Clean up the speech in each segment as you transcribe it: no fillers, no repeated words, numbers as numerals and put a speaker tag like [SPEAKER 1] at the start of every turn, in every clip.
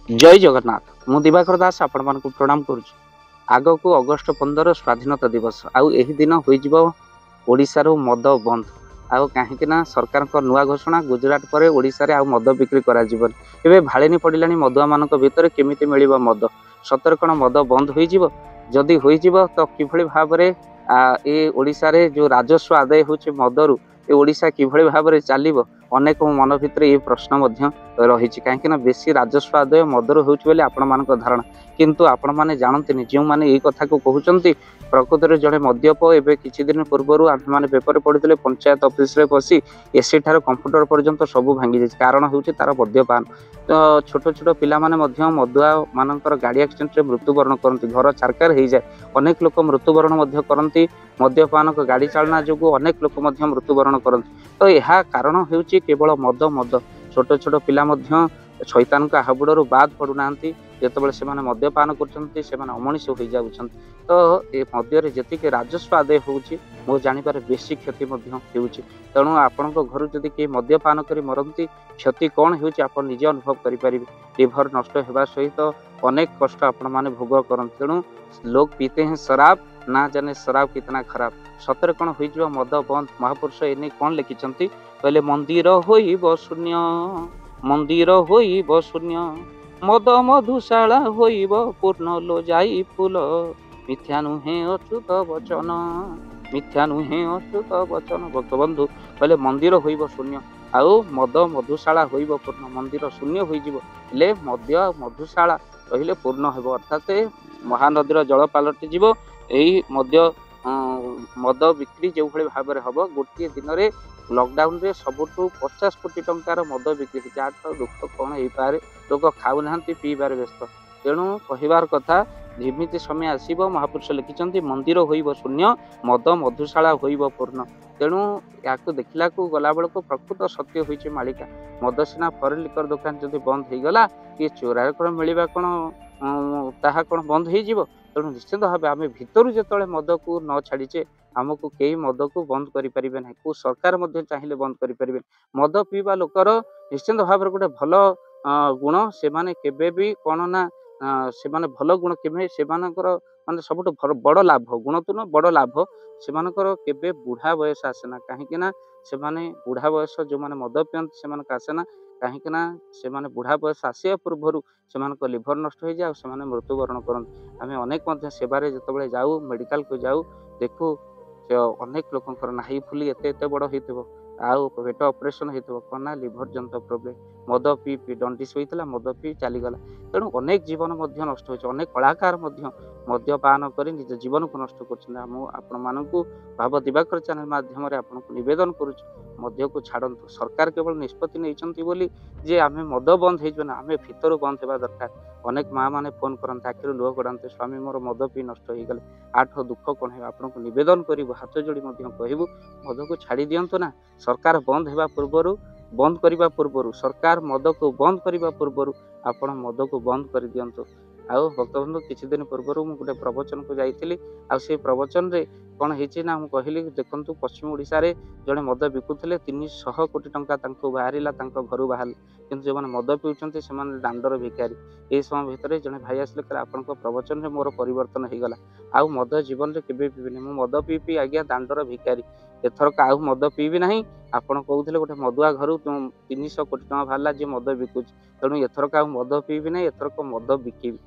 [SPEAKER 1] जय जगन्नाथ मु दिवाकर दास आपण मानक प्रणाम करुछु। आग को अगस्ट 15 स्वाधीनता दिवस आउ एही दिन होइजिब ओडिशार मद बंद आउ कहीं सरकार नुआ घोषणा गुजरात पर ओडिशा रे आउ मद बिक्री करा जीवन एबे भाळेनी पड़िलानी मदुआ मानक भितर केमिति मिलिबो मद सतर कण मद बंद होइजिब जदि होइजिब तो किभଳି भाबरे ए ओडिशा रे जो राजस्व आदाय होछि मदरु ए ओडिशा किभଳି भाबरे चालिबो अनेक मन भितर ये प्रश्न रही कहीं बेसी राजस्व आदाय मदर होची आपण मान धारणा किंतु आपण मैंने जानते जो मैंने ये कथा को कहते प्रकृत में जड़े मद्यप एवं किसी दिन पूर्वर आम पेपर पढ़ी पंचायत ऑफिस रे बसी एसी ठार कंप्यूटर पर्यंत सब भांगी जाए कारण हूँ तार मद्यपान तो छोट छोट पिला मदुआ मानकर गाड़ी एक्सीडेंट मृत्युवरण करती घर छारकार हो जाए अनेक लोक मृत्युवरण करती मद्यपान गाड़ी चालना जो अनेक लोक मृत्युवरण करती तो यह कारण हूँ केवल मद मद छोट छोट पिला शैतान का हाबुड़ बाद पड़ूना जितेबाला से मद्यपान कर अमनीष हो जाऊँ तो ये मद्य जी राजस्व आदाय हो जानवर बेसी क्षति तेणु आपण घर जदि किए मद्यपान कर मरती क्षति कौन हो निजे अनुभव करें लिभर नष्ट होगा सहित अनेक कष्ट आपण मैंने भोग करते तेणु लोग पीते हैं शराब ना जाने शराब कितना खराब सतर कौन हो मद बंद महापुरुष एने कौन लिखिं कहले मंदिर होइब शून्य मंदिर होइब शून्य मद मधुशाला होइब पूर्ण लो जाई फूल मिथ्या नुहे अच्युत वचन मिथ्या नुहे अच्युत वचन भक्तबंधु कहले मंदिर होइब शून्य आउ मद मधुशाला होइब पूर्ण मंदिर शून्य होइजिबो मद्य मधुशाला रहिले पूर्ण हेबो अर्थात महानदीर जल पलटि जीवो एही मद्य मद बिक्री जो भाई भाव में हम गोटे दिन में लॉकडाउन रे सबुठू 50 कोटी टंकार मद बिक्री दुख कौन हो पारे लोक खाऊना पीबार व्यस्त तेणु कहबार कथा जमिति समय आसब महापुरुष लिखिं मंदिर होइब शून्य मद मधुशाला होइब पूर्ण तेणु या देखला गला बेलू प्रकृत सत्य होइछे मालिका मद सीना फरेन लिकर दुकान जब बंद हो गला ये चोरार कौन मिलवा कौन ताहा कौन बंद हो तेणु निश्चित भाव आम भितर जो मद को न छाड़ीचे आमको कई मद को बंद करें ना को सरकार चाहिए बंद करें मद पीवा लोकर निश्चित भाव गोटे भल गुण से केबे भी कौन ना से भल गुण केमे से माने सब बड़ लाभ गुण तो न बड़ लाभ से केबे बुढ़ा बयस आसेना कहीं से बुढ़ा बयस जो मैंने मद पियंती से आसेना कहीं से बुढ़ा बयस आसा पूर्व से लिभर नष्ट हो जाए से मृत्युवरण करते आम अनेक सेवारे जो जाऊ मेडिकल को जाऊ देखू अनेक लोकंर नाही फुली एत बड़ हो आउ पेट ऑपरेशन होता ना लिभर जंत प्रोब्लेम मद पी पी दंडिस होता मद पी चलीगला तेणु अनेक जीवन नष्ट हो अनेक कलाकार मद्यपान कर निज जीवन को नष्ट कर भाव दिवाकर चैनल माध्यम आपको निवेदन करुच्छे मद्य को छाड़ू सरकार केवल निष्पत्ति नहीं जे आम मद बंद हो आम भीतर बंद होगा दरकार अनेक माँ मैंने फोन करते आखिर लुह गड़ाते स्वामी मोर मद पी नष्ट होगले आठ दुख कौन है आपको निवेदन करूँ हाथ जोड़ी कहूँ मद को छाड़ी दिंतु ना सरकार बंद होगा पूर्वर बंद करने पूर्वर सरकार मद को बंद करने पूर्वर आपण मद को बंद कर दिंतु आउ भक्तबंधु किसी दिन पूर्वर मुझे गोटे प्रवचन को जाइली से प्रवचन रे कौन है कहली देखु पश्चिम ओडिशा रे जड़े मद बिकुले 300 कोटी टंका बाहर घर बाहर किंतु जो मद पीछे से दांडर भिकारी ये समय भितर जड़े भाई आसिले आप प्रवचन में मोर परिवर्तन हो गला आउ मद जीवन में केवे पीबी मु मद पी पी आज्ञा दांडर भिकारी एथरक आउ मद पीबी ना आपड़ कहते गोटे मदुआ घर 300 कोटी टंका बाहर जी मद बिकुच तेणु एथरक आउ मद पीबी ना एथरक मद बिकिबी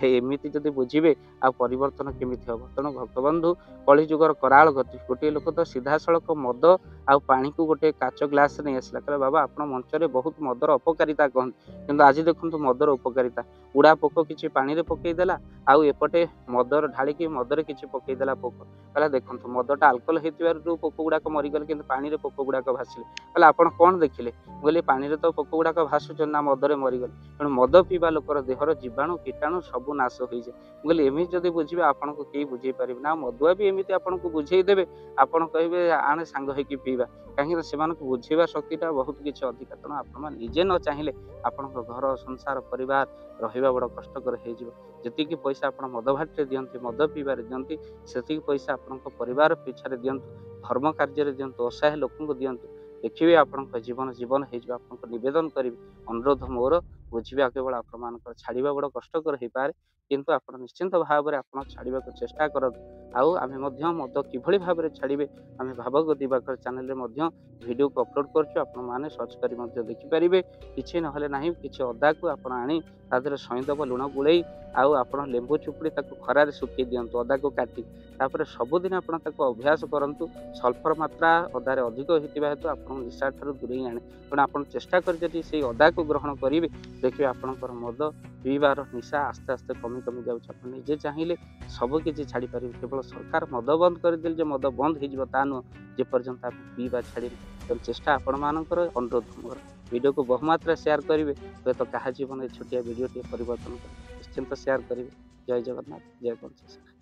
[SPEAKER 1] एमती जब बुझे आ परिवर्तन केमी हम तेणु भक्तबंधु कलिजुगर कराल गति गोटे लोक तो सीधा सड़क मद आ पानी को गोटे काच ग्लास नहीं आसला कहे बाबा आप मंच में बहुत मदर अपकारिता कहते कि आज देखो मदर उपकारिता उड़ा पोक किसी पानी में पकईदेला आउ एपटे मदर ढालिकी मदर किसी पकईदेला पोक कहला देखो मदटा आल्कोहल हो पोक गुड़ाक मरीगले कि पानी में पोक गुड़ाक भासिले कहला आप कौन देखिले बोले पानी में तो पोक गुड़ाक भासुचन ना मदरे मरीगले तेणु मद पीवा लोकर देहर जीवाणु कीटाणु सब नाश हो जाए बोले एमती जब बुझे आपको कई बुझे पारे ना मदुआ भी एमती आपको बुझेदेवे आप कहे आने सांग होगी पीवा कहीं से बुझेवा शक्तिटा बहुत किसी अधिक तेणु आप निजे न चाहिए आपण घर संसार परिवार रहा बड़ कष्टकर होती पैसा आप मद भाटी दिखती मद पीबार दिखती से पैसा आपण परिवार पिछारे दिंतु धर्म कार्य दिंतु असहाय लोक दिंतु देखिए आपण जीवन जीवन हो निवेदन करी अनुरोध मोर ବୁଝିବା କେବଳ ଆପଣମାନଙ୍କର ଛାଡ଼ିବା ବଡ଼ କଷ୍ଟକର ହେଇପାରେ, କିନ୍ତୁ ଆପଣ ନିଶ୍ଚିନ୍ତ ଭାବରେ ଆପଣ ଛାଡ଼ିବାକୁ ଚେଷ୍ଟା କରନ୍ତୁ। ଆଉ ଆମେ ମଧ୍ୟ ମଦ କିଭଳି ଭାବରେ ଛାଡ଼ିବେ ଆମେ ଭାବକ ଦିବାକର ଚ୍ୟାନେଲରେ ମଧ୍ୟ ଭିଡ଼ିଓକୁ ଅପଲୋଡ଼ କରୁଛୁ, ଆପଣମାନେ ସର୍ଚ୍ଚ କରି ମଧ୍ୟ ଦେଖିପାରିବେ। କିଛି ନହେଲେ ନାହିଁ, କିଛି ଅଦାକୁ ଆପଣ ଆଣି ତା ଦେହରେ ସଇଁଦବ ଲୁଣ ଗୋଳେଇ, ଆଉ ଆପଣ ଲେମ୍ବୁ ଚିପୁଡ଼ି ତାକୁ ଖରାରେ ଶୁଖେଇ ଦିଅନ୍ତୁ ଅଦାକୁ କାଟି। ତାପରେ ସବୁଦିନ ଆପଣ ତାକୁ ଅଭ୍ୟାସ କରନ୍ତୁ। ସଲଫର ମାତ୍ରା ଅଦାରେ ଅଧିକ ହୋଇଥିବା ହେତୁ ଆପଣଙ୍କୁ ନିଶା ଠାରୁ ଦୂରେଇ ଆଣେ। ତେଣୁ ଆପଣ ଚେଷ୍ଟା କରି ଯଦି ସେଇ ଅଦାକୁ ଗ୍ରହଣ କରିବେ, ଦେଖିବେ ଆପଣଙ୍କର ମଦ ପିଇବାର ନିଶା ଆସ୍ତେ ଆସ୍ତେ କମି କମି ଯାଉଛି। ଆପଣ ନିଜେ ଚାହିଁଲେ ସବୁ କିଛି ଛାଡ଼ିପାରିବେ। କେବଳ ସରକାର ମଦ ବନ୍ଦ କରିଦେଲେ ଯେ ମଦ ବନ୍ଦ ହେଇଯିବ ତା ନୁହଁ, ଯେପର୍ଯ୍ୟନ୍ତ ଆମେ ପିଇବା ଛାଡ଼ିବେ। ତେଣୁ ଚେଷ୍ଟା ଆପଣମାନଙ୍କର, ଅନୁରୋଧ ମୋର। ଭିଡ଼ିଓକୁ ବହୁମାତ୍ରା ସେୟାର କରିବେ, ହୁଏତ କାହା ଜୀବନରେ ଛୋଟିଆ ଭିଡ଼ିଓଟିଏ ପରିବର୍ତ୍ତନ କରିବେ। ନିଶ୍ଚିନ୍ତ ସେୟାର କରିବେ। ଜୟ ଜଗନ୍ନାଥ, ଜୟ ପଞ୍ଚେଶ୍ୱର।